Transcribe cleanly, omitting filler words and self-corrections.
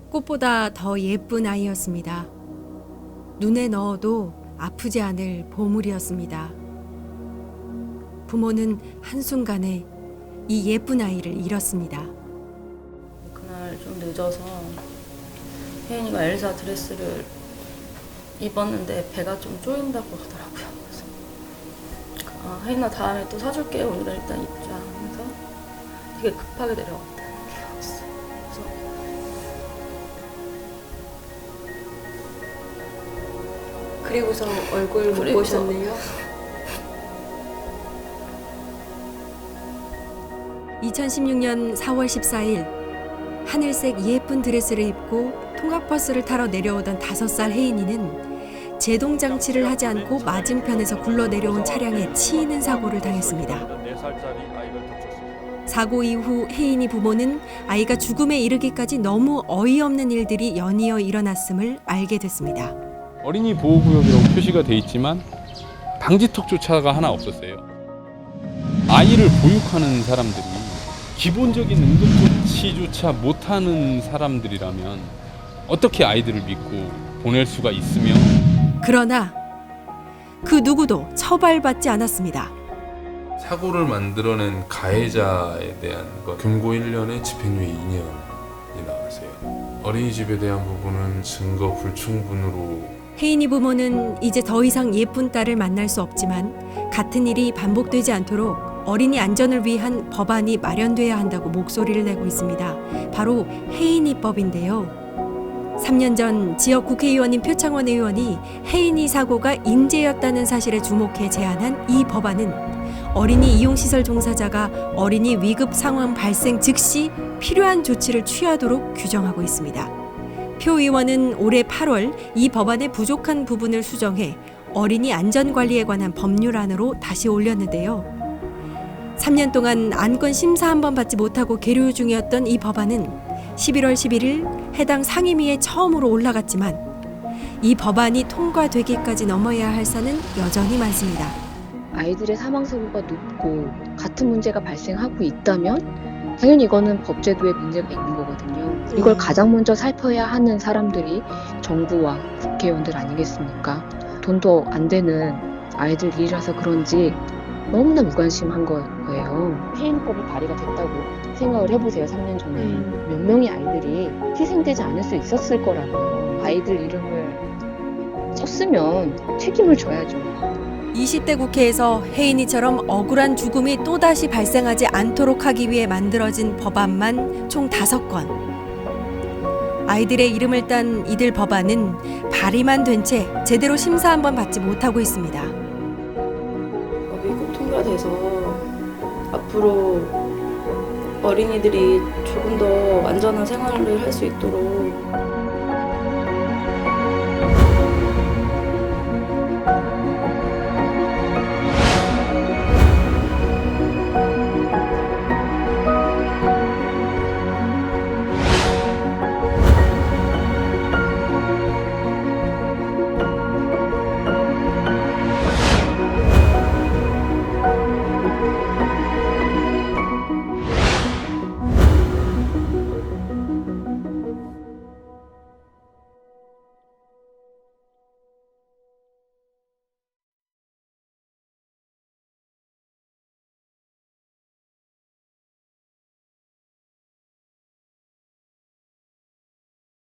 꽃보다 더 예쁜 아이였습니다. 눈에 넣어도 아프지 않을 보물이었습니다. 부모는 한순간에 이 예쁜 아이를 잃었습니다. 그날 좀 늦어서 혜인이가 엘사 드레스를 입었는데 배가 좀 쪼인다고 하더라고요. 그래서 혜인아 다음에 또 사줄게. 오늘은 일단 입자 하면서 되게 급하게 내려왔다는 기억이 있어요. 그리고서 얼굴 못 보셨네요. 2016년 4월 14일 하늘색 예쁜 드레스를 입고 통학버스를 타러 내려오던 5살 혜인이는 제동장치를 하지 않고 맞은편에서 굴러내려온 차량에 치이는 사고를 당했습니다. 사고 이후 혜인이 부모는 아이가 죽음에 이르기까지 너무 어이없는 일들이 연이어 일어났음을 알게 됐습니다. 어린이 보호구역이라고 표시가 돼 있지만 방지턱조차가 하나 없었어요. 아이를 보육하는 사람들이 기본적인 응급조치조차 못하는 사람들이라면 어떻게 아이들을 믿고 보낼 수가 있으며, 그러나 그 누구도 처벌받지 않았습니다. 사고를 만들어낸 가해자에 대한 것, 금고 1년에 집행유예 2년이 나왔어요. 어린이집에 대한 부분은 증거 불충분으로. 혜인이 부모는 이제 더 이상 예쁜 딸을 만날 수 없지만 같은 일이 반복되지 않도록 어린이 안전을 위한 법안이 마련돼야 한다고 목소리를 내고 있습니다. 바로 혜인이법인데요. 3년 전 지역 국회의원인 표창원 의원이 혜인이 사고가 인재였다는 사실에 주목해 제안한 이 법안은 어린이 이용시설 종사자가 어린이 위급 상황 발생 즉시 필요한 조치를 취하도록 규정하고 있습니다. 표 의원은 올해 8월 이 법안의 부족한 부분을 수정해 어린이 안전관리에 관한 법률안으로 다시 올렸는데요. 3년 동안 안건 심사 한 번 받지 못하고 계류 중이었던 이 법안은 11월 11일 해당 상임위에 처음으로 올라갔지만 이 법안이 통과되기까지 넘어야 할 산은 여전히 많습니다. 아이들의 사망사고가 높고 같은 문제가 발생하고 있다면 당연히 이거는 법제도에 문제가 있는 거거든요. 이걸 가장 먼저 살펴야 하는 사람들이 정부와 국회의원들 아니겠습니까? 돈도 안 되는 아이들 일이라서 그런지 너무나 무관심한 거예요. 혜인법이 발의가 됐다고 생각을 해보세요. 3년 전에 몇 명의 아이들이 희생되지 않을 수 있었을 거라고요. 아이들 이름을 썼으면 책임을 져야죠. 20대 국회에서 혜인이처럼 억울한 죽음이 또다시 발생하지 않도록 하기 위해 만들어진 법안만 총 5건. 아이들의 이름을 딴 이들 법안은 발의만 된 채 제대로 심사 한 번 받지 못하고 있습니다. 법이 꼭 통과돼서 앞으로 어린이들이 조금 더 안전한 생활을 할 수 있도록